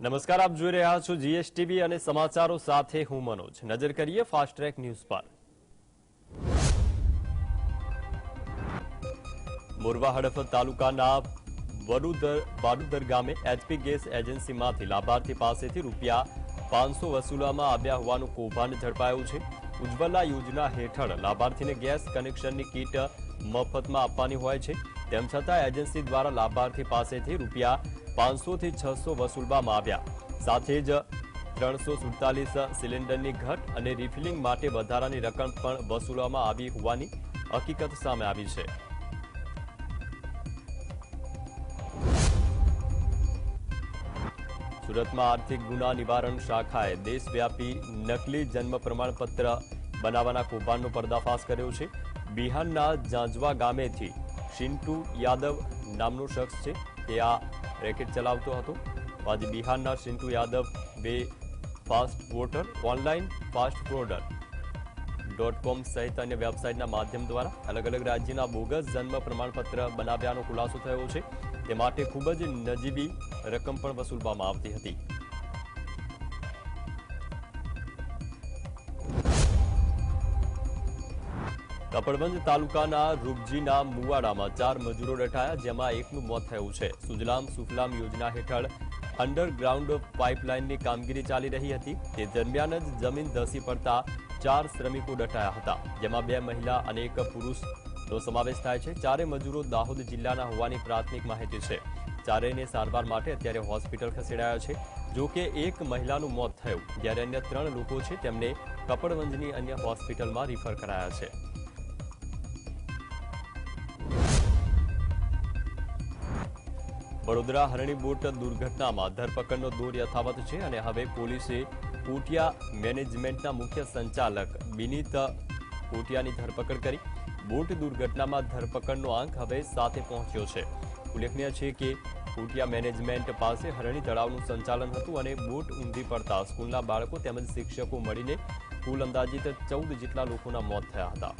નમસ્કાર, આપ જોઈ રહ્યા છો જીએસટીવી અને સમાચારો સાથે હું મનોજ. નજર કરીએ ફાસ્ટ ટ્રેક ન્યૂઝ પર. મોરવા હડફદ તાલુકાના વાડુદર ગામે એચપી ગેસ એજન્સીમાંથી લાભાર્થી પાસેથી ₹500 વસૂલવામાં આવ્યા હોવાનું કૌભાંડ ઝડપાયું છે. ઉજ્જવલા યોજના હેઠળ લાભાર્થીને ગેસ કનેક્શનની કીટ મફતમાં આપવાની હોય છે. તેમ છતાં એજન્સી દ્વારા લાભાર્થી પાસેથી ₹500 થી 600 વસૂલવામાં આવ્યા. સાથે જ 347 સિલિન્ડરની ઘટ અને રિફિલિંગ માટે વધારાની રકમ પણ વસૂલવામાં આવી હોવાની હકીકત સામે આવી છે. સુરતમાં આર્થિક ગુના નિવારણ શાખાએ દેશવ્યાપી નકલી જન્મ પ્રમાણપત્ર બનાવવાના કૌભાંડનો પર્દાફાશ કર્યો છે. બિહારના જાંજવા ગામેથી શિન્ટુ યાદવ નામનો શખ્સ છે તે આ રેકેટ ચલાવતો હતો. આજે બિહારના Shintu Yadav fast water online fastforwardr.com સહિત અન્ય વેબસાઇટના માધ્યમ દ્વારા અલગ અલગ રાજ્યના બોગસ જન્મ પ્રમાણપત્ર બનાવ્યાનો ખુલાસો થયો છે. તે માટે ખૂબ જ નજીવી રકમ પણ વસૂલવામાં આવતી હતી. કપડવંજ તાલુકાના રૂપજીના મુવાડામાં 4 મજૂરો દટાયા, જેમાં એકનું મોત થયું છે. સુજલામ સુફલામ યોજના હેઠળ અંડરગ્રાઉન્ડ પાઇપલાઇનની કામગીરી ચાલી રહી હતી. તે દરમિયાન જ જમીન ધસી પડતા 4 શ્રમિકો દટાયા હતા, જેમાં 2 મહિલા અને 1 પુરુષનો સમાવેશ થાય છે. 4 મજૂરો દાહોદ જિલ્લાના હોવાની પ્રાથમિક માહિતી છે. 4ને સારવાર માટે અત્યારે હોસ્પિટલ ખસેડાયા છે. જો કે 1 મહિલાનું મોત થયું, જ્યારે અન્ય 3 લોકો છે તેમને કપડવંજની અન્ય હોસ્પિટલમાં રિફર કરાયા છે. વડોદરા હરણી બોટ દુર્ઘટનામાં ધરપકડનો દોર યથાવત છે અને હવે પોલીસે કોટિયા મેનેજમેન્ટના મુખ્ય સંચાલક બિનીત કોટિયાની ધરપકડ કરી. બોટ દુર્ઘટનામાં ધરપકડનો આંક હવે 7 પહોંચ્યો છે. ઉલ્લેખનીય છે કે કોટિયા મેનેજમેન્ટ પાસે હરણી તળાવનું સંચાલન હતું અને બોટ ઊંધી પડતા સ્કૂલના બાળકો તેમજ શિક્ષકો મળીને કુલ અંદાજિત 14 જેટલા લોકોના મોત થયા હતા.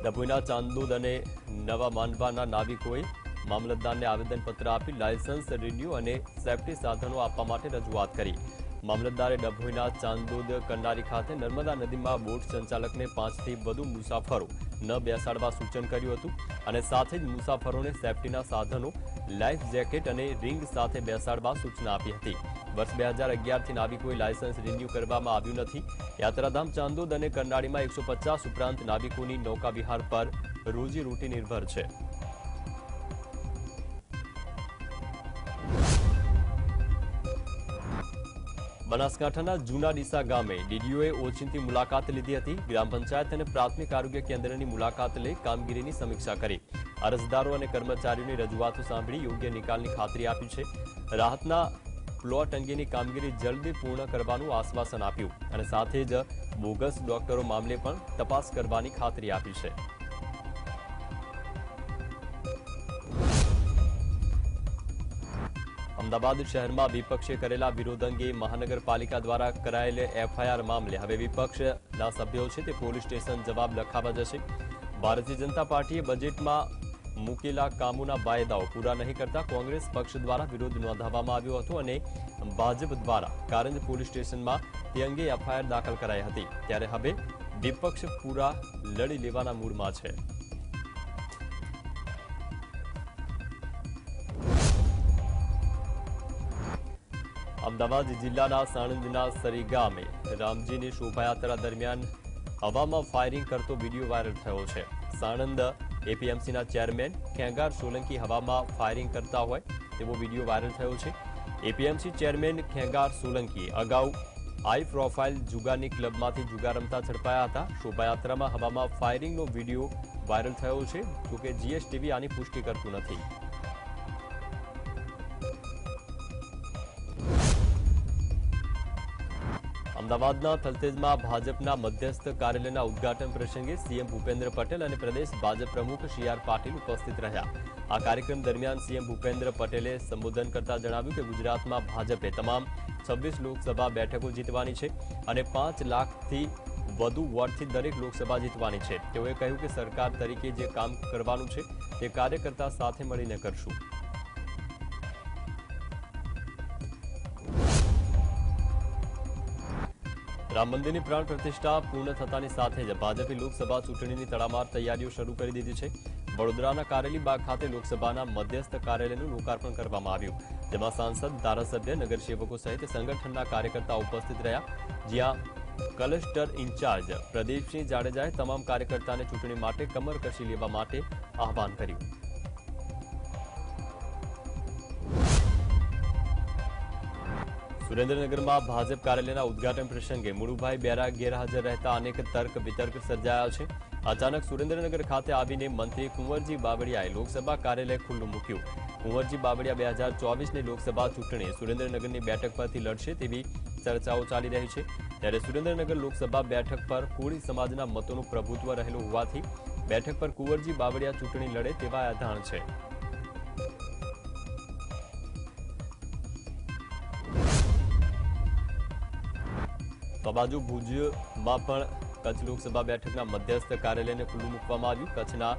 ડભોઈના ચાંદોદ અને નવા માંડવાના નાવિકોએ મામલતદારને આવેદનપત્ર આપી લાયસન્સ રિન્યુ અને સેફટી સાધનો આપવા માટે રજૂઆત કરી. મામલતદારે ડભોઈના ચાંદોદ કંડારી ખાતે નર્મદા નદીમાં બોટ સંચાલકને 5 થી વધુ મુસાફરો ન બેસાડવા સૂચન કર્યું હતું અને સાથે જ મુસાફરોને સેફટીના સાધનો, લાઈફ જેકેટ અને રિંગ સાથે બેસાડવા સૂચના આપી હતી. વર્ષ 2011થી નાવિકોએ લાયસન્સ રિન્યુ કરવામાં આવ્યું નથી. યાત્રાધામ ચાંદોદ અને કંડારીમાં 150 ઉપરાંત નાવિકોની નૌકા વિહાર પર રોજીરોટી નિર્ભર છે. બનાસકાંઠાના જૂના ડીસા ગામે ડીડીઓએ ઓચિંતી મુલાકાત લીધી હતી. ગ્રામ પંચાયત અને પ્રાથમિક આરોગ્ય કેન્દ્રની મુલાકાત લઈ કામગીરીની સમીક્ષા કરી. અરજદારો અને કર્મચારીઓની રજૂઆતો સાંભળી યોગ્ય નિકાલની ખાતરી આપી છે. રાહતના પ્લોટ અંગેની કામગીરી જલ્દી પૂર્ણ કરવાનું આશ્વાસન આપ્યું અને સાથે જ બોગસ ડોક્ટરો મામલે પણ તપાસ કરવાની ખાતરી આપી છે. અમદાવાદ શહેરમાં વિપક્ષે કરેલા વિરોધ અંગે મહાનગરપાલિકા દ્વારા કરાયેલ એફઆઈઆર મામલે હવે વિપક્ષના સભ્યો છે તે પોલીસ સ્ટેશન જવાબ લખાવવા જશે. ભારતીય જનતા પાર્ટીએ બજેટમાં મૂકેલા કામોના વાયદાઓ પૂરા નહીં કરતા કોંગ્રેસ પક્ષ દ્વારા વિરોધ નોંધાવવામાં આવ્યો હતો અને ભાજપ દ્વારા કારંજ પોલીસ સ્ટેશનમાં તે અંગે એફઆઈઆર દાખલ કરાઈ હતી. ત્યારે હવે વિપક્ષ પૂરા લડી લેવાના મૂડમાં છે. અમદાવાદ જિલ્લાના સાણંદના સરી ગામે રામજીની શોભાયાત્રા દરમિયાન હવામાં ફાયરિંગ કરતો વિડીયો વાયરલ થયો છે. સાણંદ એપીએમસીના ચેરમેન ખેંગાર સોલંકી હવામાં ફાયરિંગ કરતા હોય તેવો વિડીયો વાયરલ થયો છે. એપીએમસી ચેરમેન ખેંગાર સોલંકી અગાઉ હાઈ પ્રોફાઇલ જુગારની ક્લબમાંથી જુગાર રમતા ઝડપાયા હતા. શોભાયાત્રામાં હવામાં ફાયરિંગનો વિડીયો વાયરલ થયો છે. જોકે જીએસટીવી આની પુષ્ટિ કરતું નથી. અમદાવાદના થલતેજમાં ભાજપના મધ્યસ્થ કાર્યાલયના ઉદ્ઘાટન પ્રસંગે સીએમ ભૂપેન્દ્ર પટેલ અને પ્રદેશ ભાજપ પ્રમુખ સી.આર. પાટીલ ઉપસ્થિત રહ્યા. આ કાર્યક્રમ દરમિયાન સીએમ ભૂપેન્દ્ર પટેલે સંબોધન કરતા જણાવ્યું કે ગુજરાતમાં ભાજપે તમામ 26 લોકસભા બેઠકો જીતવાની છે અને 5 લાખથી વધુ વોટથી દરેક લોકસભા જીતવાની છે। તેઓએ કહ્યું કે સરકાર તરીકે જે કામ કરવાનું છે તે કાર્યકર્તા સાથે મળીને કરશું। રામ મંદિરની પ્રાણ પ્રતિષ્ઠા પૂર્ણ થતાની સાથે જ ભાજપે લોકસભા ચૂંટણીની તડામાર તૈયારીઓ શરૂ કરી દીધી છે। વડોદરાના કારેલીબાગ ખાતે લોકસભાના મધ્યસ્થ કાર્યાલયનું લોકાર્પણ કરવામાં આવ્યું, જેમાં સાંસદ, ધારાસભ્ય, નગરસેવકો સહિત સંગઠનના કાર્યકર્તાઓ ઉપસ્થિત રહ્યા, જ્યાં ક્લસ્ટર ઇન્ચાર્જ પ્રદીપસિંહ જાડેજાએ તમામ કાર્યકર્તાને ચૂંટણી માટે કમર કસી લેવા માટે આહવાન કર્યું। સુરેન્દ્રનગરમાં ભાજપ કાર્યાલયના ઉદ્ઘાટન પ્રસંગે મુળુભાઈ બેરા ગેરહાજર રહેતા અનેક તર્ક વિતર્ક સર્જાયા છે। અચાનક સુરેન્દ્રનગર ખાતે આવીને મંત્રી કુંવરજી બાવળિયાએ લોકસભા કાર્યાલય ખુલ્લું મૂક્યું। કુંવરજી બાવળિયા 2024ની લોકસભા ચૂંટણી સુરેન્દ્રનગરની બેઠક પરથી લડશે તેવી ચર્ચાઓ ચાલી રહી છે, ત્યારે સુરેન્દ્રનગર લોકસભા બેઠક પર કોળી સમાજના મતોનું પ્રભુત્વ રહેલું હોવાથી બેઠક પર કુંવરજી બાવળિયા ચૂંટણી લડે તેવા એધાણ છે। તો બાજુ ભુજમાં પણ કચ્છ લોકસભા બેઠકના મધ્યસ્થ કાર્યાલયને ખુલ્લું મૂકવામાં આવ્યું। કચ્છના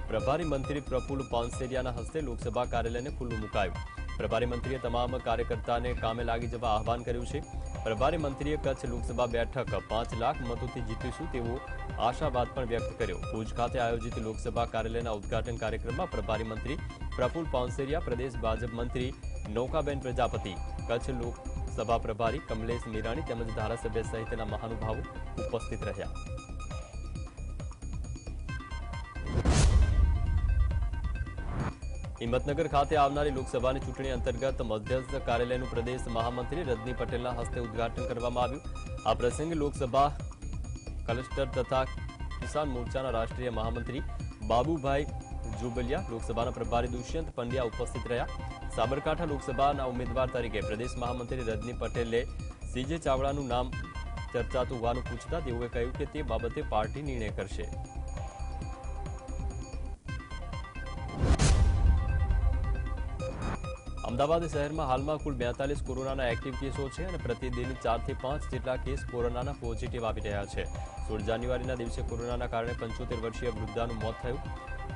પ્રભારી મંત્રી પ્રફુલ્લ પાનસેરિયાના હસ્તે લોકસભા કાર્યાલયને ખુલ્લું મુકાયું। પ્રભારી મંત્રીએ તમામ કાર્યકર્તાને કામે લાગી જવા આહવાન કર્યું છે। પ્રભારી મંત્રીએ કચ્છ લોકસભા બેઠક 5 લાખ મતોથી જીતીશું તેવો આશાવાદ પણ વ્યક્ત કર્યો। ભુજ ખાતે આયોજિત લોકસભા કાર્યાલયના ઉદ્ઘાટન કાર્યક્રમમાં પ્રભારી મંત્રી પ્રફુલ્લ પાનસેરિયા, પ્રદેશ ભાજપ મંત્રી નૌકાબેન પ્રજાપતિ, કચ્છ લોકસભા પ્રભારી કમલેશ મીરાણી તેમજ ધારાસભ્ય સહિતના મહાનુભાવો ઉપસ્થિત રહ્યા। હિંમતનગર ખાતે આવનારી લોકસભાની ચૂંટણી અંતર્ગત મધ્યસ્થ કાર્યાલયનું પ્રદેશ મહામંત્રી રજની પટેલના હસ્તે ઉદ્ઘાટન કરવામાં આવ્યું। આ પ્રસંગે લોકસભા ક્લસ્ટર તથા કિસાન મોરચાના રાષ્ટ્રીય મહામંત્રી બાબુભાઈ જોબલિયા, લોકસભાના પ્રભારી દુષ્યંત પંડ્યા ઉપસ્થિત રહ્યા। સાબરકાંઠા લોકસભાના ઉમેદવાર તરીકે પ્રદેશ મહામંત્રી રજની પટેલે સીજે ચાવડાનું નામ ચર્ચાતું હોવાનું પૂછતા તેઓએ કહ્યું કે તે બાબતે પાર્ટી નિર્ણય કરશે। અમદાવાદ શહેરમાં હાલમાં કુલ 42 કોરોનાના એક્ટિવ કેસો છે અને પ્રતિદિન 4 થી 5 જેટલા કેસ કોરોનાના પોઝિટિવ આવી રહ્યા છે। 16 જાન્યુઆરીના દિવસે કોરોનાના કારણે 75 વર્ષીય વૃદ્ધાનું મોત થયું।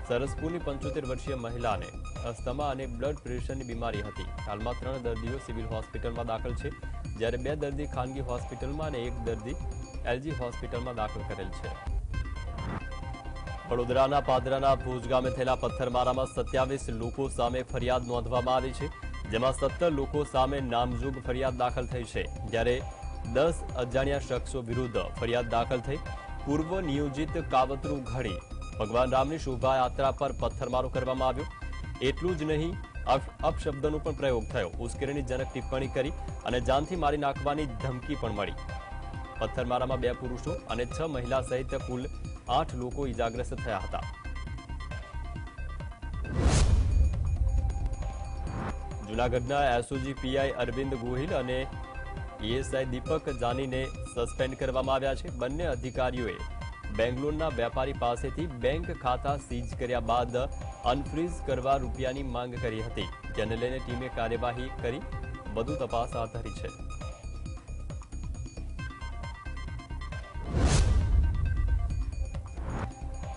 સરસપુરની 75 વર્ષીય મહિલાને અસ્થમા અને બ્લડ પ્રેશરની બીમારી હતી। હાલમાં 3 દર્દીઓ સિવિલ હોસ્પિટલમાં દાખલ છે, જ્યારે 2 દર્દી ખાનગી હોસ્પિટલમાં અને 1 દર્દી એલજી હોસ્પિટલમાં દાખલ કરેલ છે। વડોદરાના પાદરાના ભુજ ગામે થયેલા પથ્થરમારામાં 27 લોકો સામે ફરિયાદ નોંધવામાં આવી છે, જેમાં 17 લોકો સામે નામજોગ ફરિયાદ દાખલ થઈ છે, જ્યારે 10 અજાણ્યા શખ્સો વિરુદ્ધ ફરિયાદ દાખલ થઈ। પૂર્વ નિયોજિત કાવતરું ઘડી ભગવાન રામની શોભાયાત્રા પર પથ્થરમારો કરવામાં આવ્યો। એટલું જ નહીં, અપશબ્દનો પણ પ્રયોગ થયો, ઉશ્કેરણીજનક ટિપ્પણી કરી અને જાનથી મારી નાખવાની ધમકી પણ મળી। પથ્થરમારામાં 2 પુરુષો અને 6 મહિલા સહિત કુલ 8 લોકો ઇજાગ્રસ્ત થયા હતા। જૂનાગઢના એસઓજી પીઆઈ અરવિંદ ગોહિલ અને એએસઆઈ દીપક જાનીને સસ્પેન્ડ કરવામાં આવ્યા છે। બંને અધિકારીઓએ બેંગ્લોરના વેપારી પાસેથી બેંક ખાતા સીઝ કર્યા બાદ અનફ્રીઝ કરવા રૂપિયાની માંગ કરી હતી, જેને લઈને ટીમે કાર્યવાહી કરી વધુ તપાસ હાથ ધરી છે।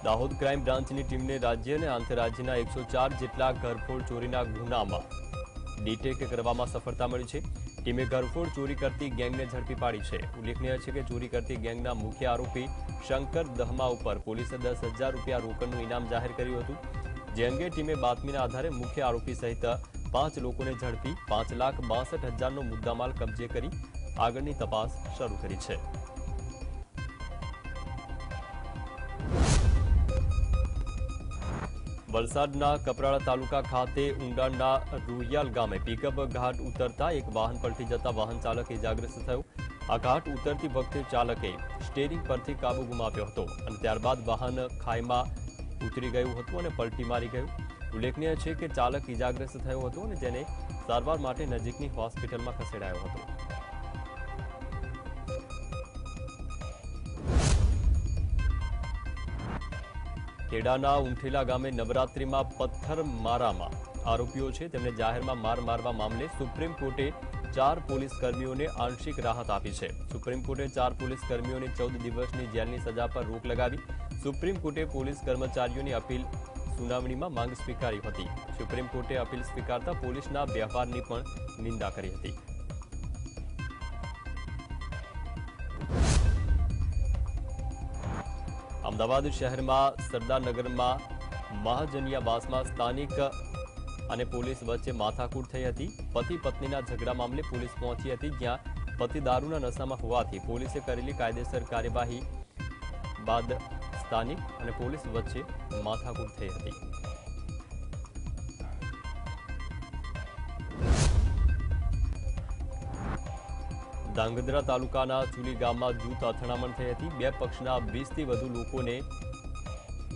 દાહોદ ક્રાઇમ બ્રાન્ચની ટીમને રાજ્ય અને આંતરરાજ્યના 104 જેટલા ઘરફોડ ચોરીના ગુનામાં ડિટેક્ટ કરવામાં સફળતા મળી છે। ટીમે ઘરફોડ ચોરી કરતી ગેંગને ઝડપી પાડી છે। ઉલ્લેખનીય છે કે ચોરી કરતી ગેંગના મુખ્ય આરોપી શંકર દહમા ઉપર પોલીસે 10,000 રૂપિયા રોકડનું ઇનામ જાહેર કર્યું હતું, જે અંગે ટીમે બાતમીના આધારે મુખ્ય આરોપી સહિત 5 લોકોને ઝડપી 5,62,000નો મુદ્દામાલ કબજે કરી આગળની તપાસ શરૂ કરી છે। વલસાડના કપરાડા તાલુકા ખાતે ઊંડાણના રૂહિયાલ ગામે પિકઅપ ઘાટ ઉતરતા એક વાહન પલટી જતા વાહન ચાલક ઇજાગ્રસ્ત થયો। આ ઘાટ ઉતરતી વખતે ચાલકે સ્ટીયરિંગ પરથી કાબુ ગુમાવ્યો હતો અને ત્યારબાદ વાહન ખાઈમાં ઉતરી ગયું હતું અને પલટી મારી ગયું। ઉલ્લેખનીય છે કે ચાલક ઇજાગ્રસ્ત થયો હતો અને જેને સારવાર માટે નજીકની હોસ્પિટલમાં ખસેડાયો હતો। ખેડાના ઉંઠેલા ગામે નવરાત્રીમાં પથ્થરમારામાં આરોપીઓ છે તેમને જાહેરમાં માર મારવા મામલે સુપ્રીમ કોર્ટે 4 પોલીસ કર્મીઓને આંશિક રાહત આપી છે. સુપ્રીમ કોર્ટે 4 પોલીસ કર્મીઓને 14 દિવસની જેલની સજા પર રોક લગાવી. સુપ્રીમ કોર્ટે પોલીસ કર્મચારીઓની અપીલ સુનાવણીમાં માંગ સ્વીકારી હતી. સુપ્રીમ કોર્ટે અપીલ સ્વીકારતા પોલીસના વ્યવહારની પણ નિંદા કરી હતી. અમદાવાદ શહેરમાં સરદારનગરમાં મહાજનિયાવાસમાં સ્થાનિક અને પોલીસ વચ્ચે માથાકૂટ થઈ હતી. પતિ પત્નીના ઝઘડા મામલે પોલીસ પહોંચી હતી, જ્યાં પતિ દારૂના નશામાં હોવાથી પોલીસે કરેલી કાયદેસર કાર્યવાહી બાદ સ્થાનિક અને પોલીસ વચ્ચે માથાકૂટ થઈ હતી. ધાંગધ્રા તાલુકાના ચુલી ગામમાં જૂથ અથડામણ થઈ હતી. બે પક્ષના 20થી વધુ લોકોને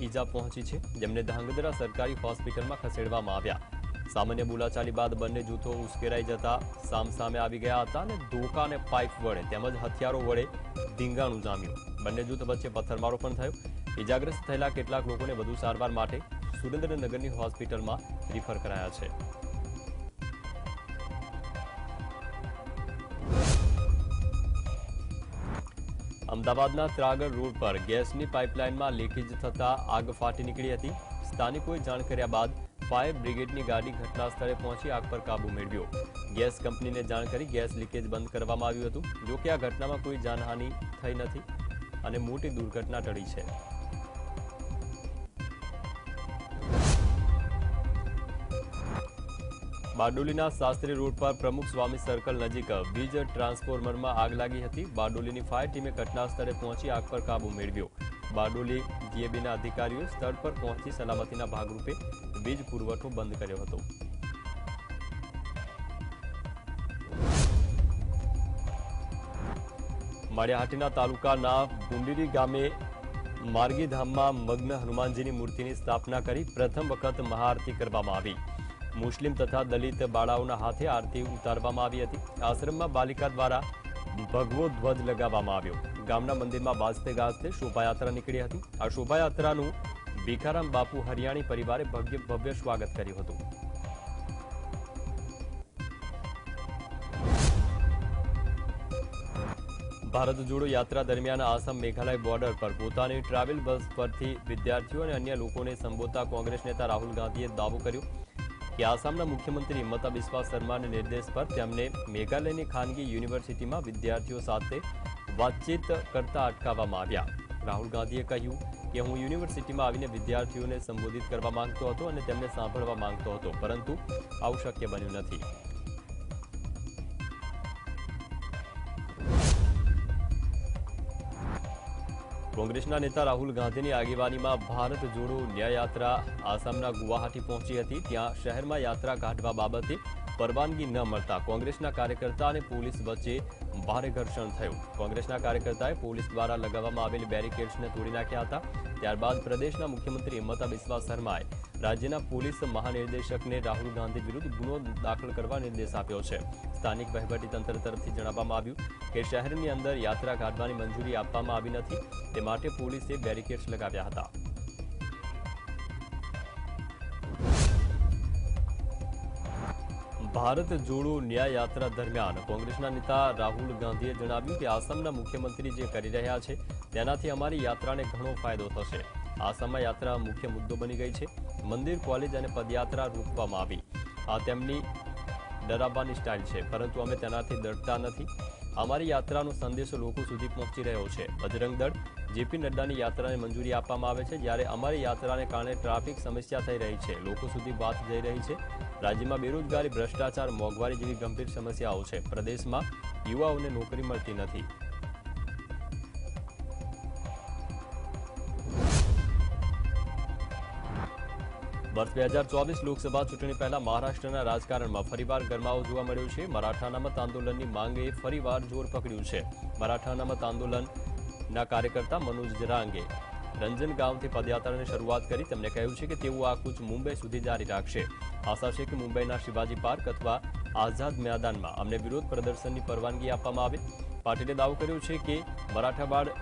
ઈજા પહોંચી છે, જેમને ધાંગધ્રા સરકારી હોસ્પિટલમાં ખસેડવામાં આવ્યા. સામાન્ય બોલાચાલી બાદ બંને જૂથો ઉશ્કેરાઈ જતા સામસામે આવી ગયા હતા અને ધોકા અને પાઇપ વડે તેમજ હથિયારો વડે ધીંગાણું જામ્યું. બંને જૂથ વચ્ચે પથ્થરમારો પણ થયો. ઈજાગ્રસ્ત થયેલા કેટલાક લોકોને વધુ સારવાર માટે સુરેન્દ્રનગરની હોસ્પિટલમાં રિફર કરાયા છે. અમદાવાદના ત્રાગડ રોડ પર ગેસની પાઇપલાઇનમાં લીકેજ થતા આગ ફાટી નીકળી હતી. સ્થાનિકોએ જાણ કર્યા બાદ ફાયર બ્રિગેડની ગાડી ઘટના સ્થળે પહોંચી આગ પર કાબુ મેળવ્યો. ગેસ કંપનીને જાણ કરી ગેસ લીકેજ બંધ કરવામાં આવ્યું હતું. જોકે આ ઘટનામાં કોઈ જાનહાનિ થઈ નથી અને મોટી દુર્ઘટના ટળી છે. બારડોલીના શાસ્ત્રી રોડ પર પ્રમુખ સ્વામી સર્કલ નજીક વીજ ટ્રાન્સફોર્મરમાં આગ લાગી હતી. બારડોલીની ફાયર ટીમે ઘટના સ્થળે પહોંચી આગ પર કાબુ મેળવ્યો. બારડોલી જીએબીના અધિકારીઓએ સ્થળ પર પહોંચી સલામતીના ભાગરૂપે વીજ પુરવઠો બંધ કર્યો હતો. માળિયાહાટીના તાલુકાના ગુંડીરી ગામે માર્ગીધામમાં મગ્ન હનુમાનજીની મૂર્તિની સ્થાપના કરી પ્રથમ વખત મહાઆરતી કરવામાં આવી. મુસ્લિમ તથા દલિત બાળાઓના હાથે આરતી ઉતારવામાં આવી હતી. આશ્રમમાં બાલિકા દ્વારા ભગવો ધ્વજ લગાવવામાં આવ્યો. ગામના મંદિરમાં વાજતે ગાજતે શોભાયાત્રા નીકળી હતી. આ શોભાયાત્રાનું ભીખારામ બાપુ હરિયાણી પરિવારે ભવ્ય સ્વાગત કર્યું હતું. ભારત જોડો યાત્રા દરમિયાન આસામ મેઘાલય બોર્ડર પર પોતાની ટ્રાવેલ બસ પરથી વિદ્યાર્થીઓ અને અન્ય લોકોને સંબોધતા કોંગ્રેસ નેતા રાહુલ ગાંધીએ દાવો કર્યો કે આસામના મુખ્યમંત્રી હિમંતા બિસ્વા શર્માના નિર્દેશ પર તેમને મેઘાલયની ખાનગી યુનિવર્સિટીમાં વિદ્યાર્થીઓ સાથે વાતચીત કરતા અટકાવવામાં આવ્યા. રાહુલ ગાંધીએ કહ્યું કે હું યુનિવર્સિટીમાં આવીને વિદ્યાર્થીઓને સંબોધિત કરવા માંગતો હતો અને તેમને સાંભળવા માંગતો હતો, પરંતુ આવું શક્ય બન્યું નથી. કોંગ્રેસના નેતા રાહુલ ગાંધીની આગેવાનીમાં ભારત જોડો ન્યાયયાત્રા આસામના ગુવાહાટી પહોંચી હતી. ત્યાં શહેરમાં યાત્રા કાઢવા બાબતે પરવાનગી ન મળતા કોંગ્રેસના કાર્યકર્તા અને પોલીસ વચ્ચે ભારે ઘર્ષણ થયું. કોંગ્રેસના કાર્યકર્તાએ પોલીસ દ્વારા લગાવવામાં આવેલ બેરિકેડ્સને તોડી નાખ્યા હતા. ત્યારબાદ પ્રદેશના મુખ્યમંત્રી હિમંતા બિસ્વા શર્માએ રાજ્યના પોલીસ મહાનિર્દેશકને રાહુલ ગાંધી વિરુદ્ધ ગુનો દાખલ કરવા નિર્દેશ આપ્યો છે. સ્થાનિક વહીવટીતંત્ર તરફથી જણાવવામાં આવ્યું કે શહેરની અંદર યાત્રા કાઢવાની મંજૂરી આપવામાં આવી નથી, તે માટે પોલીસે બેરિકેડ્સ લગાવ્યા હતા. ભારત જોડો ન્યાય યાત્રા દરમિયાન કોંગ્રેસના નેતા રાહુલ ગાંધીએ જણાવ્યું કે આસામના મુખ્યમંત્રી જે કરી રહ્યા છે તેનાથી અમારી યાત્રાને ઘણો ફાયદો થશે. આસામમાં યાત્રા મુખ્ય મુદ્દો બની ગઈ છે. મંદિર, કોલેજ અને પદયાત્રા રોકવામાં આવી. આ તેમની ડરાવવાની સ્ટાઇલ છે, પરંતુ અમે તેનાથી ડરતા નથી. અમારી યાત્રાનો સંદેશો લોકો સુધી પહોંચી રહ્યો છે. બજરંગ દળ, જેપી નડ્ડાની યાત્રાને મંજૂરી આપવામાં આવે છે, જ્યારે અમારી યાત્રાને કારણે ટ્રાફિક સમસ્યા થઈ રહી છે, લોકો સુધી વાત જઈ રહી છે. રાજ્યમાં બેરોજગારી, ભ્રષ્ટાચાર, મોંઘવારી જેવી ગંભીર સમસ્યાઓ છે. પ્રદેશમાં યુવાઓને નોકરી મળતી નથી. વર્ષ 2024 લોકસભા ચૂંટણી પહેલા મહારાષ્ટ્રના રાજકારણમાં ફરીવાર ગરમાવો જોવા મળ્યો છે. મરાઠા અનામત આંદોલનની માંગે ફરીવાર જોર પકડ્યું છે. મરાઠા અનામત આંદોલનના કાર્યકર્તા મનોજ જરાંગે રંજનગાંવથી પદયાત્રાની શરૂઆત કરી. તેમણે કહ્યું છે કે તેઓ આ કૂચ મુંબઈ સુધી જારી રાખશે. આશા છે કે મુંબઈના શિવાજી પાર્ક અથવા આઝાદ મેદાનમાં અમને વિરોધ પ્રદર્શનની પરવાનગી આપવામાં આવે. પાટીલે દાવો કર્યો છે કે મરાઠાવાડ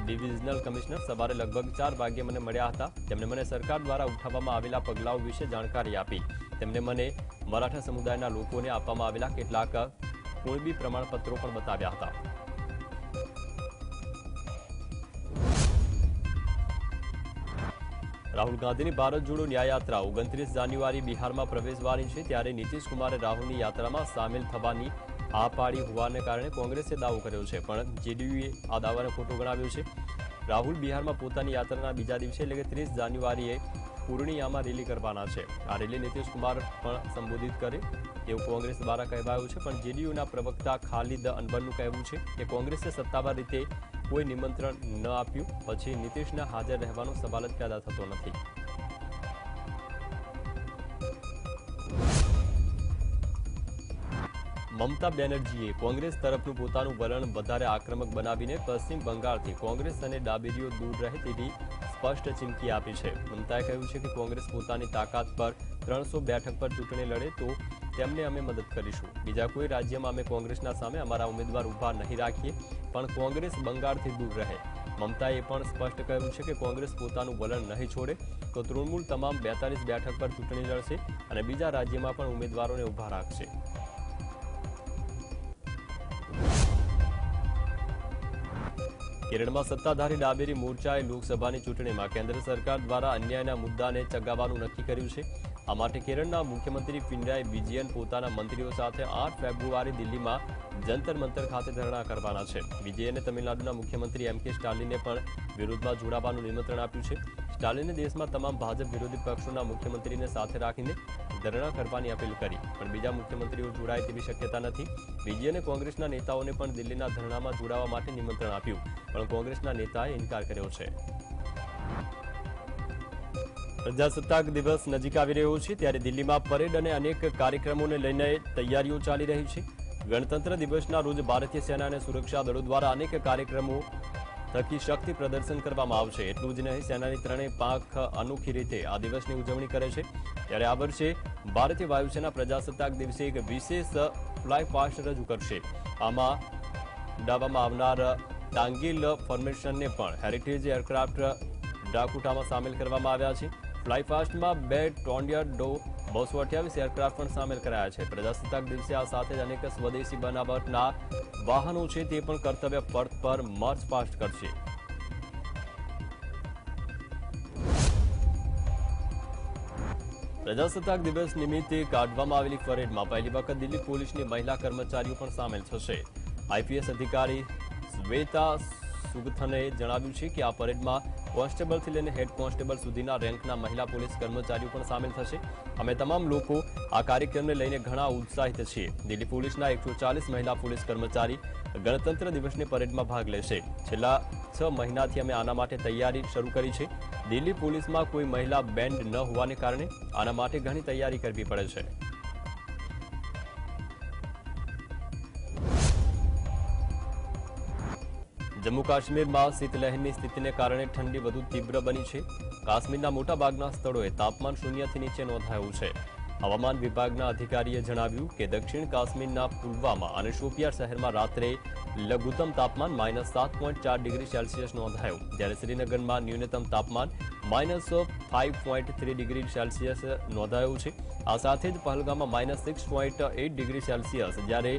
ડિવિઝનલ કમિશનર સવારે લગભગ 4 વાગ્યે મને મળ્યા હતા. તેમણે મને સરકાર દ્વારા ઉઠાવવામાં આવેલા પગલાઓ વિશે જાણકારી આપી. તેમણે મને મરાઠા સમુદાયના લોકોને આપવામાં આવેલા કેટલાક કુણબી પ્રમાણપત્રો પણ બતાવ્યા હતા. રાહુલ ગાંધીની ભારત જોડો ન્યાય યાત્રા 29 જાન્યુઆરી બિહારમાં પ્રવેશવાની છે. ત્યારે નીતિશ કુમારે રાહુલની યાત્રામાં સામેલ થવાની આ પાડી હોવાને કારણે કોંગ્રેસે દાવો કર્યો છે, પણ જેડીયુએ આ દાવાને ખોટો ગણાવ્યો છે. રાહુલ બિહારમાં પોતાની યાત્રાના બીજા દિવસે એટલે કે 30 જાન્યુઆરીએ પૂર્ણિયામાં રેલી કરવાના છે. આ રેલી નીતિશ કુમાર પણ સંબોધિત કરે તેવું કોંગ્રેસ દ્વારા કહેવાયું છે, પણ જેડીયુના પ્રવક્તા ખાલિદ અનવરનું કહેવું છે કે કોંગ્રેસે સત્તાવાર રીતે કોઈ નિમંત્રણ ન આપ્યું પછી નીતિશના હાજર રહેવાનો સવાલ જ પેદા થતો નથી. મમતા બેનર્જીએ કોંગ્રેસ તરફનું પોતાનું વલણ વધારે આક્રમક બનાવીને પશ્ચિમ બંગાળથી કોંગ્રેસ અને ડાબેરીઓ દૂર રહે તેવી સ્પષ્ટ ચીમકી આપી છે. મમતાએ કહ્યું છે કે કોંગ્રેસ પોતાની તાકાત પર 300 બેઠક પર ચૂંટણી લડે તો તેમને અમે મદદ કરીશું. બીજા કોઈ રાજ્યમાં અમે કોંગ્રેસના સામે અમારા ઉમેદવાર ઊભા નહીં રાખીએ, પણ કોંગ્રેસ બંગાળથી દૂર રહે. મમતાએ પણ સ્પષ્ટ કહ્યું છે કે કોંગ્રેસ પોતાનું વલણ નહીં છોડે તો તૃણમૂલ તમામ 42 બેઠક પર ચૂંટણી લડશે અને બીજા રાજ્યમાં પણ ઉમેદવારોને ઊભા રાખશે. કેરળમાં સત્તાધારી ડાબેરી મોરચાએ લોકસભાની ચૂંટણીમાં કેન્દ્ર સરકાર દ્વારા અન્યાયના મુદ્દાને ચગાવવાનું નક્કી કર્યું છે. આ માટે કેરળના મુખ્યમંત્રી પિનરાઈ વિજયન પોતાના મંત્રીઓ સાથે 8 ફેબ્રુઆરી દિલ્હીમાં જંતર મંતર ખાતે ધરણા કરવાના છે. વિજયને તમિલનાડુના મુખ્યમંત્રી એમ કે સ્ટાલિને પણ વિરોધમાં જોડાવાનું નિમંત્રણ આપ્યું છે. સ્ટાલિને દેશમાં તમામ ભાજપ વિરોધી પક્ષોના મુખ્યમંત્રીને સાથે રાખીને ધરણા કરવાની અપીલ કરી, પણ બીજા મુખ્યમંત્રીઓ જોડાય તેવી શક્યતા નથી. વિજયને કોંગ્રેસના નેતાઓને પણ દિલ્હીના ધરણામાં જોડાવા માટે નિમંત્રણ આપ્યું, પણ કોંગ્રેસના નેતાએ ઇનકાર કર્યો છે. પ્રજાસત્તાક દિવસ નજીક આવી રહ્યો છે, ત્યારે દિલ્હીમાં પરેડ અને અનેક કાર્યક્રમોને લઈને તૈયારીઓ ચાલી રહી છે. ગણતંત્ર દિવસના રોજ ભારતીય સેના અને સુરક્ષા દળો દ્વારા અનેક કાર્યક્રમો થકી શક્તિ પ્રદર્શન કરવામાં આવશે. એટલું જ નહીં, સેનાની ત્રણેય પાંખ અનોખી રીતે આ દિવસની ઉજવણી કરે છે. ત્યારે આ વર્ષે ભારતીય વાયુસેના પ્રજાસત્તાક દિવસે એક વિશેષ ફ્લાય પાસ્ટ રજૂ કરશે. આમાં ઉડાવવામાં આવનાર ટાંગેલ ફોર્મેશનને પણ હેરિટેજ એરક્રાફ્ટ ડાકુટામાં સામેલ કરવામાં આવ્યા છે. ફ્લાયપાસ્ટમાં 2 ટોર્નેડો 228 એરક્રાફ્ટ પણ સામેલ કરાયા છે. પ્રજાસત્તાક દિવસે આ સાથે જ અનેક સ્વદેશી બનાવટના વાહનો છે તે પણ કર્તવ્ય પથ પર માર્ચ પાસ્ટ કરશે. પ્રજાસત્તાક દિવસ નિમિત્તે કાઢવામાં આવેલી પરેડમાં પહેલી વખત દિલ્હી પોલીસની મહિલા કર્મચારીઓ પણ સામેલ થશે. આઈપીએસ અધિકારી શ્વેતા સુગથને જણાવ્યું છે કે આ પરેડમાં કોન્સ્ટેબલથી લઈને હેડ કોન્સ્ટેબલ સુધીના રેન્કના મહિલા પોલીસ કર્મચારીઓ પણ સામેલ થશે. અમે તમામ લોકો આ કાર્યક્રમને લઈને ઘણા ઉત્સાહિત છીએ. દિલ્હી પોલીસના 140 મહિલા પોલીસ કર્મચારી ગણતંત્ર દિવસની પરેડમાં ભાગ લેશે. છેલ્લા 6 મહિનાથી અમે આના માટે તૈયારી શરૂ કરી છે. દિલ્હી પોલીસમાં કોઈ મહિલા બેન્ડ ન હોવાને કારણે આના માટે ઘણી તૈયારી કરવી પડે છે. જમ્મુ કાશ્મીરમાં શીતલહેરની સ્થિતિને કારણે ઠંડી વધુ તીવ્ર બની છે. કાશ્મીરના મોટાભાગના સ્થળોએ તાપમાન 0થી નીચે નોંધાયું છે. હવામાન વિભાગના અધિકારીએ જણાવ્યું કે દક્ષિણ કાશ્મીરના પુલવામા અને શોપિયાર શહેરમાં રાત્રે લઘુત્તમ તાપમાન -7.4 ડિગ્રી સેલ્સિયસ નોંધાયું, જ્યારે શ્રીનગરમાં ન્યૂનતમ તાપમાન -5.3 ડિગ્રી સેલ્સિયસ નોંધાયું છે. આ સાથે જ પહલગામમાં -6.8 ડિગ્રી સેલ્સિયસ, જ્યારે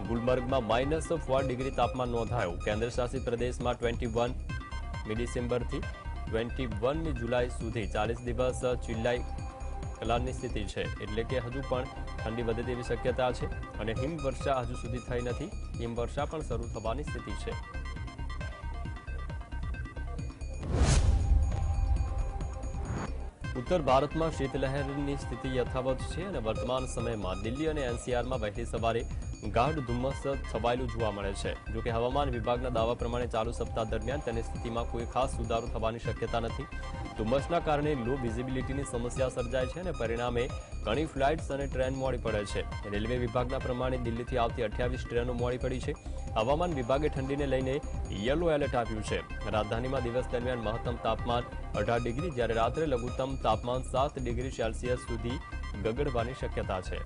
ગુલમર્ગમાં -4 ડિગ્રી તાપમાન નોંધાયું. કેન્દ્ર શાસિત પ્રદેશમાં 21મી ડિસેમ્બરથી 21મી જુલાઈ સુધી 40 દિવસ ચિલ્લાઈ કલારની સ્થિતિ છે, એટલે કે હજુ પણ ઠંડી વધે તેવી શક્યતા છે અને હિમવર્ષા હજુ સુધી થઈ નથી. હિમવર્ષા પણ શરૂ થવાની સ્થિતિ છે. ઉત્તર ભારતમાં શીતલહેરની સ્થિતિ યથાવત છે અને વર્તમાન સમયમાં દિલ્હી અને એનસીઆરમાં વહેલી સવારે ગાઢ ધુમ્મસ છવાયેલું જોવા મળે છે. જોકે હવામાન વિભાગના દાવા પ્રમાણે ચાલુ સપ્તાહ દરમિયાન તેની સ્થિતિમાં કોઈ ખાસ સુધારો થવાની શક્યતા નથી. ધુમ્મસના કારણે લો વિઝિબિલિટીની સમસ્યા સર્જાય છે અને પરિણામે ઘણી ફ્લાઇટ્સ અને ટ્રેન મોડી પડે છે. રેલવે વિભાગના પ્રમાણે દિલ્હીથી આવતી 28 ટ્રેનો મોડી પડી છે. હવામાન વિભાગે ઠંડીને લઈને યલો એલર્ટ આપ્યું છે. રાજધાનીમાં દિવસ દરમિયાન મહત્તમ તાપમાન 18 ડિગ્રી, જ્યારે રાત્રે લઘુત્તમ તાપમાન 7 ડિગ્રી સેલ્સિયસ સુધી ગગડવાની શક્યતા છે.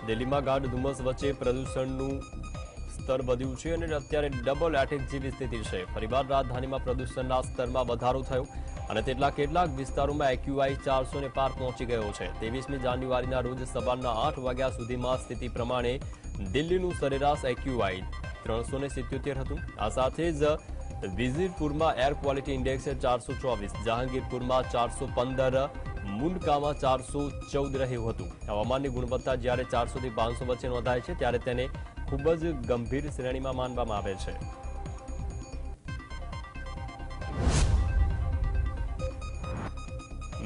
દિલ્હીમાં ગાઢ ધુમ્મસ વચ્ચે પ્રદૂષણનું સ્તર વધ્યું છે અને અત્યારે ડબલ એટેક જેવી સ્થિતિ છે. ફરીવાર રાજધાનીમાં પ્રદૂષણના સ્તરમાં વધારો થયો અને કેટલાક વિસ્તારોમાં એક્યુઆઈ 400 ને પાર પહોંચી ગયો છે. 23મી જાન્યુઆરીના રોજ સવારના 8 વાગ્યા સુધીમાં સ્થિતિ પ્રમાણે દિલ્હીનું સરેરાશ એક્યુઆઈ 377 હતું. આ સાથે જ વિઝીરપુરમાં એર ક્વોલિટી ઇન્ડેક્સ 424, જહાંગીરપુરમાં 415, મુંડકામાં 414 રહ્યું હતું. હવામાનની ગુણવત્તા જ્યારે 400 થી 500 વચ્ચે નોંધાય છે ત્યારે તેને ખૂબ જ ગંભીર શ્રેણીમાં માનવામાં આવે છે.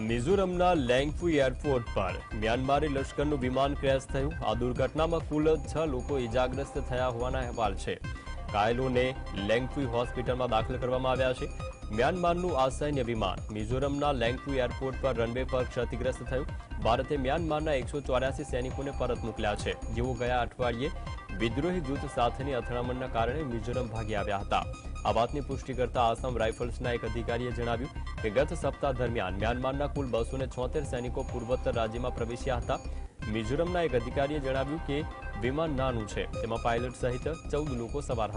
મિઝોરમના લેંગફુઈ એરપોર્ટ પર મ્યાનમારી લશ્કરનું વિમાન ક્રેશ થયું. આ દુર્ઘટનામાં કુલ 6 લોકો ઇજાગ્રસ્ત થયા હોવાના અહેવાલ છે. ઘાયલોને લેંગફુઈ હોસ્પિટલમાં દાખલ કરવામાં આવ્યા છે. મ્યાનમારનું આ સૈન્ય વિમાન મિઝોરમના લેંગફુઈ એરપોર્ટ પર રનવે પર ક્ષતિગ્રસ્ત થયું. ભારતે મ્યાનમારના 184 સૈનિકોને પરત મોકલ્યા છે, જેઓ ગયા અઠવાડિયે વિદ્રોહી જૂથ સાથેની અથડામણના કારણે મિઝોરમ ભાગી આવ્યા હતા. આ વાતની પુષ્ટિ કરતા આસામ રાઇફલ્સના એક અધિકારીએ જણાવ્યું કે ગત સપ્તાહ દરમિયાન મ્યાનમારના કુલ 276 સૈનિકો પૂર્વોત્તર રાજ્યમાં પ્રવેશ્યા હતા. મિઝોરમના એક અધિકારીએ જણાવ્યું કે વિમાન નાનું છે, તેમાં પાયલટ સહિત 14 લોકો સવાર હતા.